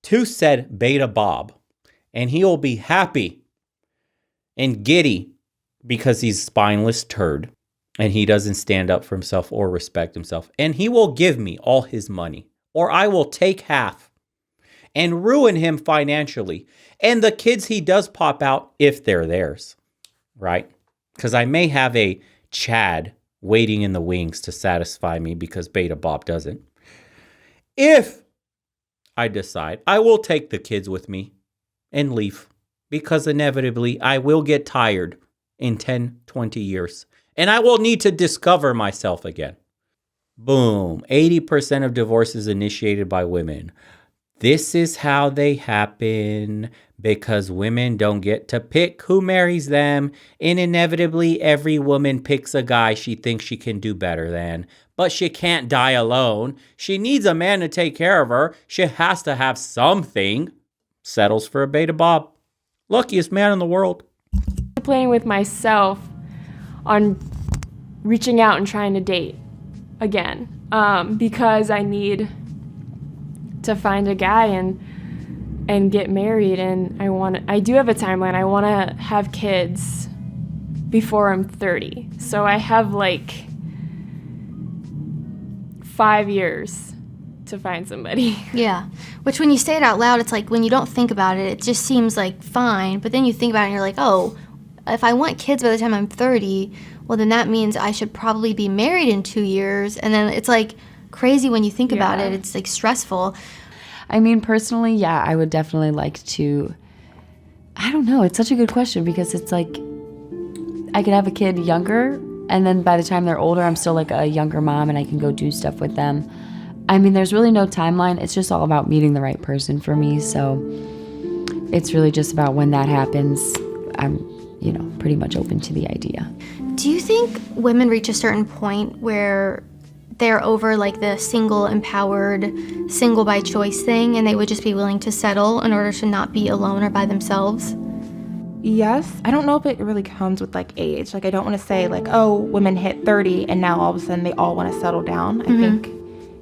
[SPEAKER 1] to said Beta Bob, and he will be happy and giddy because he's a spineless turd and he doesn't stand up for himself or respect himself. And he will give me all his money, or I will take half and ruin him financially. And the kids he does pop out, if they're theirs, right? Because I may have a Chad waiting in the wings to satisfy me because Beta Bob doesn't. If I decide, I will take the kids with me and leave, because inevitably I will get tired in 10, 20 years. And I will need to discover myself again. Boom. 80% of divorces initiated by women. This is how they happen because women don't get to pick who marries them. And inevitably, every woman picks a guy she thinks she can do better than. But she can't die alone. She needs a man to take care of her. She has to have something. Settles for a Beta Bob. Luckiest man in the world.
[SPEAKER 9] Playing with myself on reaching out and trying to date again, because I need to find a guy and get married, and I do have a timeline. I want to have kids before I'm 30, so I have like 5 years to find somebody.
[SPEAKER 2] Yeah. Which when you say it out loud, it's like when you don't think about it, it just seems like fine. But then you think about it and you're like, oh, if I want kids by the time I'm 30, well, then that means I should probably be married in 2 years. And then it's like crazy when you think about it. It's like stressful.
[SPEAKER 5] I mean, personally, yeah, I would definitely like to, I don't know. It's such a good question because it's like I could have a kid younger, and then by the time they're older, I'm still like a younger mom and I can go do stuff with them. I mean, there's really no timeline. It's just all about meeting the right person for me. So it's really just about when that happens. I'm, pretty much open to the idea.
[SPEAKER 2] Do you think women reach a certain point where they're over like the single empowered, single by choice thing, and they would just be willing to settle in order to not be alone or by themselves?
[SPEAKER 4] Yes. I don't know if it really comes with like age. Like I don't want to say like, oh, women hit 30 and now all of a sudden they all want to settle down. I think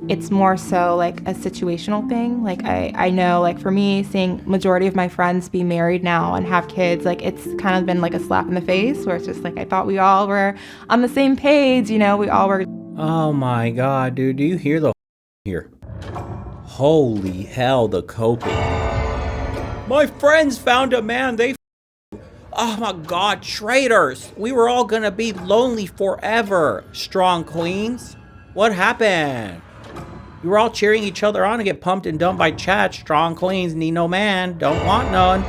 [SPEAKER 4] it's more so like a situational thing. Like I know like for me, seeing majority of my friends be married now and have kids, like it's kind of been like a slap in the face where it's just like I thought we all were on the same page, we all were.
[SPEAKER 1] Oh my God, dude. Do you hear the here? Holy hell, the coping. My friends found a man. Oh my God, traitors. We were all gonna be lonely forever. Strong queens. What happened? You were all cheering each other on to get pumped and dumped by chat. Strong queens need no man. Don't want none.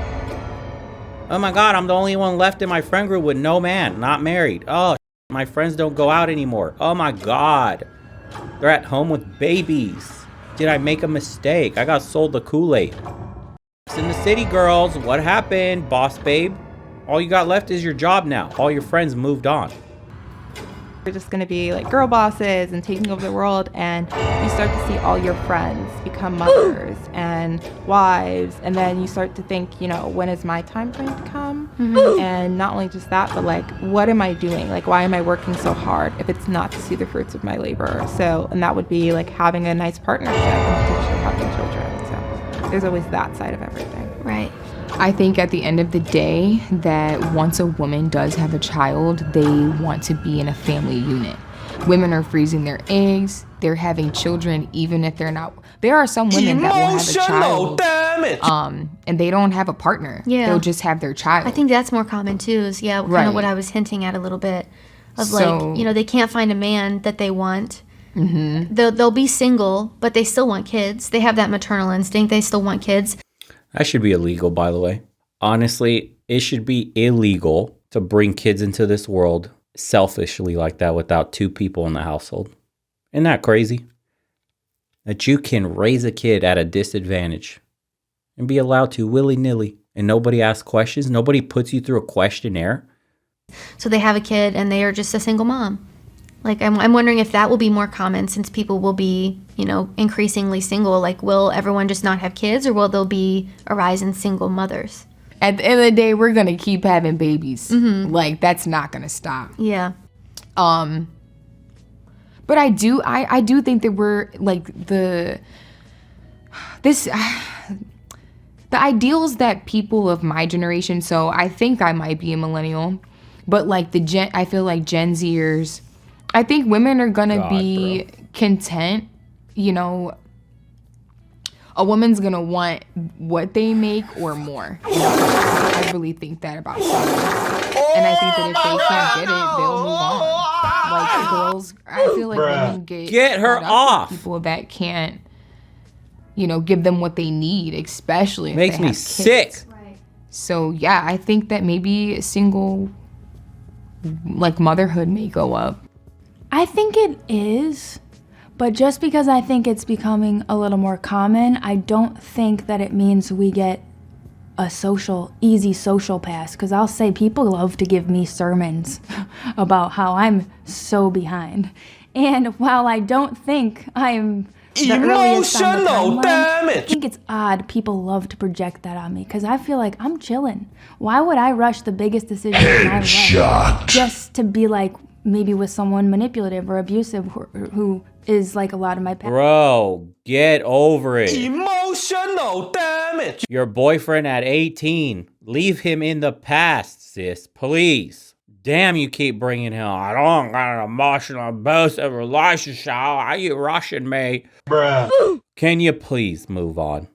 [SPEAKER 1] Oh my God, I'm the only one left in my friend group with no man, not married. Oh, my friends don't go out anymore. Oh my God. They're at home with babies. Did I make a mistake? I got sold the Kool-Aid. In the city, girls. What happened, boss babe? All you got left is your job now. All your friends moved on.
[SPEAKER 4] You're just going to be like girl bosses and taking over the world, and you start to see all your friends become mothers and wives, and then you start to think, you know, when is my time going to come? And not only just that, but like, what am I doing? Like, why am I working so hard if it's not to see the fruits of my labor? So, and that would be like having a nice partnership and potentially having children. So there's always that side of everything.
[SPEAKER 2] Right.
[SPEAKER 8] I think at the end of the day that once a woman does have a child, they want to be in a family unit. Women are freezing their eggs, they're having children even if they're not. There are some women that will have a child
[SPEAKER 10] damage.
[SPEAKER 8] and they don't have a partner.
[SPEAKER 2] Yeah.
[SPEAKER 8] They'll just have their child.
[SPEAKER 2] I think that's more common too, is kind
[SPEAKER 8] Right.
[SPEAKER 2] of what I was hinting at a little bit. Of
[SPEAKER 8] So-
[SPEAKER 2] like, you know, they can't find a man that they want. They'll be single, but they still want kids. They have that maternal instinct. They still want kids.
[SPEAKER 1] That should be illegal, by the way. Honestly, it should be illegal to bring kids into this world selfishly like that without two people in the household. Isn't that crazy? That you can raise a kid at a disadvantage and be allowed to willy-nilly, and nobody asks questions, nobody puts you through a questionnaire.
[SPEAKER 2] So they have a kid and they are just a single mom. Like, I'm wondering if that will be more common since people will be, you know, increasingly single. Like, will everyone just not have kids, or will there be a rise in single mothers?
[SPEAKER 8] At the end of the day, we're gonna keep having babies. Like, that's not gonna stop.
[SPEAKER 2] Yeah.
[SPEAKER 8] But I do think that we're like the ideals that people of my generation. So I think I might be a millennial, but like I feel like Gen Zers. I think women are gonna be content. You know, a woman's gonna want what they make or more. You know, I really think that about someone. And I think that if they can't get it, they'll move on. Like girls, I feel like women
[SPEAKER 1] Get her
[SPEAKER 8] caught up
[SPEAKER 1] off.
[SPEAKER 8] with people that can't, you know, give them what they need, especially if
[SPEAKER 1] Makes
[SPEAKER 8] they
[SPEAKER 1] me
[SPEAKER 8] have
[SPEAKER 1] sick.
[SPEAKER 8] kids. So yeah, I think that maybe single, like motherhood may go up.
[SPEAKER 3] I think it is, but just because I think it's becoming a little more common, I don't think that it means we get a easy social pass. Because I'll say people love to give me sermons about how I'm so behind. And while I don't think I'm the earliest on the
[SPEAKER 10] Emotional
[SPEAKER 3] timeline,
[SPEAKER 10] damage.
[SPEAKER 3] I think it's odd people love to project that on me because I feel like I'm chilling. Why would I rush the biggest decision in my life just to be like, maybe with someone manipulative or abusive who is like a lot of my past.
[SPEAKER 1] Bro, get over it.
[SPEAKER 10] Emotional damage.
[SPEAKER 1] Your boyfriend at 18. Leave him in the past, sis. Please. Damn, you keep bringing him. I don't got an emotional abusive relationship. Are you rushing me?
[SPEAKER 10] Bruh.
[SPEAKER 1] Can you please move on?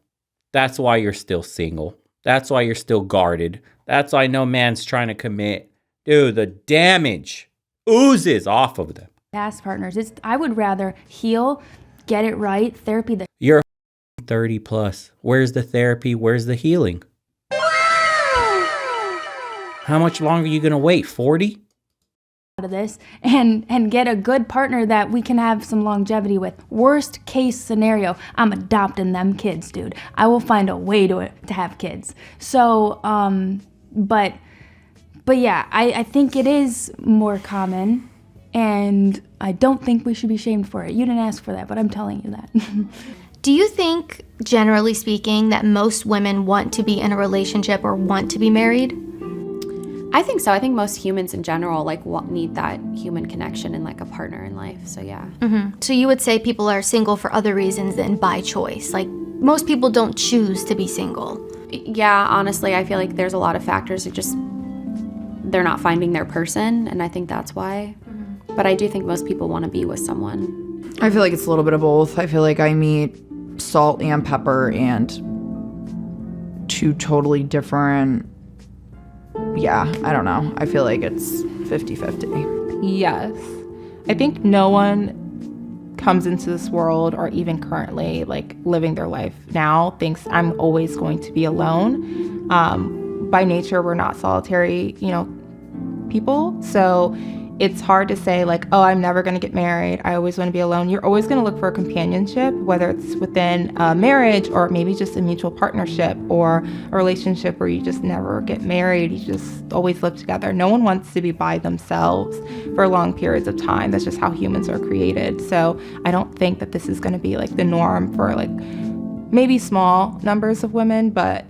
[SPEAKER 1] That's why you're still single. That's why you're still guarded. That's why no man's trying to commit. Dude, the damage oozes off of them.
[SPEAKER 3] Past partners. I would rather heal, get it right, therapy.
[SPEAKER 1] You're 30 plus. Where's the therapy? Where's the healing? How much longer are you going to wait? 40?
[SPEAKER 3] Out of this and get a good partner that we can have some longevity with. Worst case scenario, I'm adopting them kids, dude. I will find a way to have kids. So, but yeah, I think it is more common, and I don't think we should be shamed for it. You didn't ask for that, but I'm telling you that.
[SPEAKER 2] Do you think, generally speaking, that most women want to be in a relationship or want to be married?
[SPEAKER 6] I think so. I think most humans in general need that human connection and like a partner in life. So yeah.
[SPEAKER 2] So you would say people are single for other reasons than by choice. Like most people don't choose to be single.
[SPEAKER 6] Yeah, honestly, I feel like there's a lot of factors that just they're not finding their person, and I think that's why. But I do think most people want to be with someone.
[SPEAKER 7] I feel like it's a little bit of both. I feel like I meet salt and pepper and two totally different. Yeah, I don't know. I feel like it's 50-50.
[SPEAKER 4] Yes. I think no one comes into this world or even currently like living their life now thinks I'm always going to be alone. By nature, we're not solitary, people. So it's hard to say like, oh, I'm never going to get married. I always want to be alone. You're always going to look for a companionship, whether it's within a marriage or maybe just a mutual partnership or a relationship where you just never get married. You just always live together. No one wants to be by themselves for long periods of time. That's just how humans are created. So I don't think that this is going to be like the norm for like maybe small numbers of women, but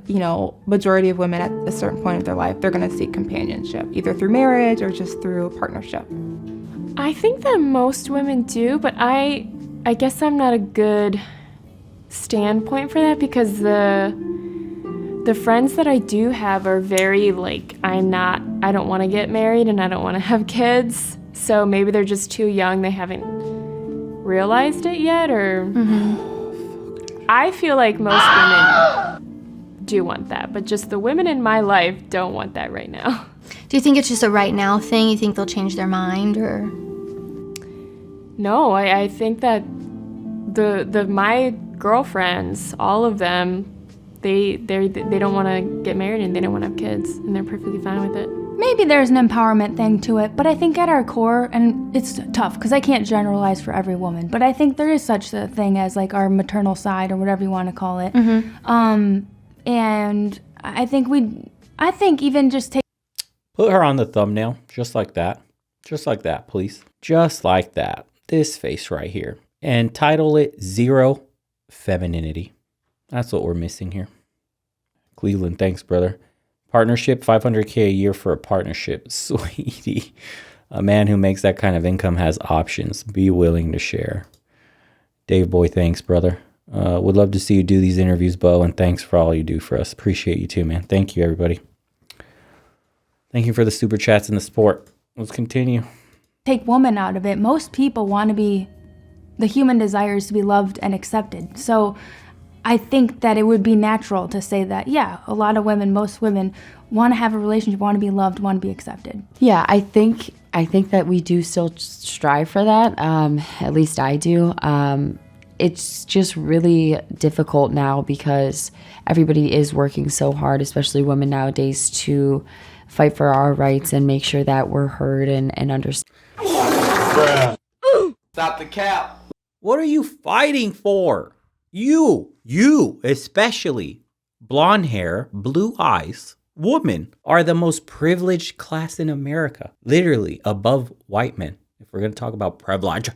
[SPEAKER 4] majority of women at a certain point of their life, they're going to seek companionship, either through marriage or just through partnership.
[SPEAKER 9] I think that most women do, but I guess I'm not a good standpoint for that because the friends that I do have are very like, I don't want to get married and I don't want to have kids. So maybe they're just too young. They haven't realized it yet, or I feel like most women do want that, but just the women in my life don't want that right now.
[SPEAKER 2] Do you think it's just a right now thing? You think they'll change their mind, or?
[SPEAKER 9] No, I think that my girlfriends, all of them, they don't want to get married and they don't want to have kids, and they're perfectly fine with it.
[SPEAKER 3] Maybe there's an empowerment thing to it, but I think at our core, and it's tough because I can't generalize for every woman, but I think there is such a thing as like our maternal side or whatever you want to call it. And I think even just take.
[SPEAKER 1] Put her on the thumbnail, just like that. Just like that, please. Just like that. This face right here. And title it Zero Femininity. That's what we're missing here. Cleveland, thanks, brother. Partnership, $500K a year for a partnership. Sweetie. A man who makes that kind of income has options. Be willing to share. Dave Boy, thanks, brother. Would love to see you do these interviews, Bo, and thanks for all you do for us. Appreciate you too, man. Thank you, everybody. Thank you for the super chats and the support. Let's continue.
[SPEAKER 3] Take woman out of it. Most people want to be, the human desire is to be loved and accepted. So I think that it would be natural to say that, yeah, a lot of women, most women want to have a relationship, want to be loved, want to be accepted.
[SPEAKER 5] Yeah, I think that we do still strive for that. At least I do. It's just really difficult now because everybody is working so hard, especially women nowadays, to fight for our rights and make sure that we're heard and understood.
[SPEAKER 10] Stop the cap.
[SPEAKER 1] What are you fighting for? You especially, blonde hair, blue eyes, women are the most privileged class in America. Literally above white men. If we're going to talk about privilege,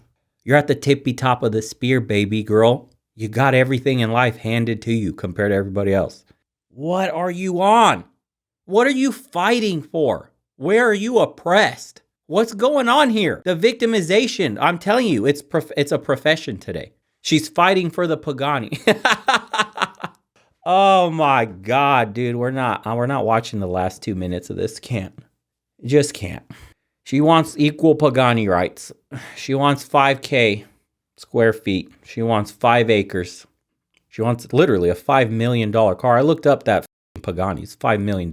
[SPEAKER 1] you're at the tippy top of the spear, baby girl. You got everything in life handed to you compared to everybody else. What are you on? What are you fighting for? Where are you oppressed? What's going on here? The victimization, I'm telling you, it's a profession today. She's fighting for the Pagani. Oh my God, dude, we're not watching the last 2 minutes of this. Just can't. She wants equal Pagani rights. She wants 5K square feet. She wants 5 acres. She wants literally a $5 million car. I looked up that Pagani. It's $5 million.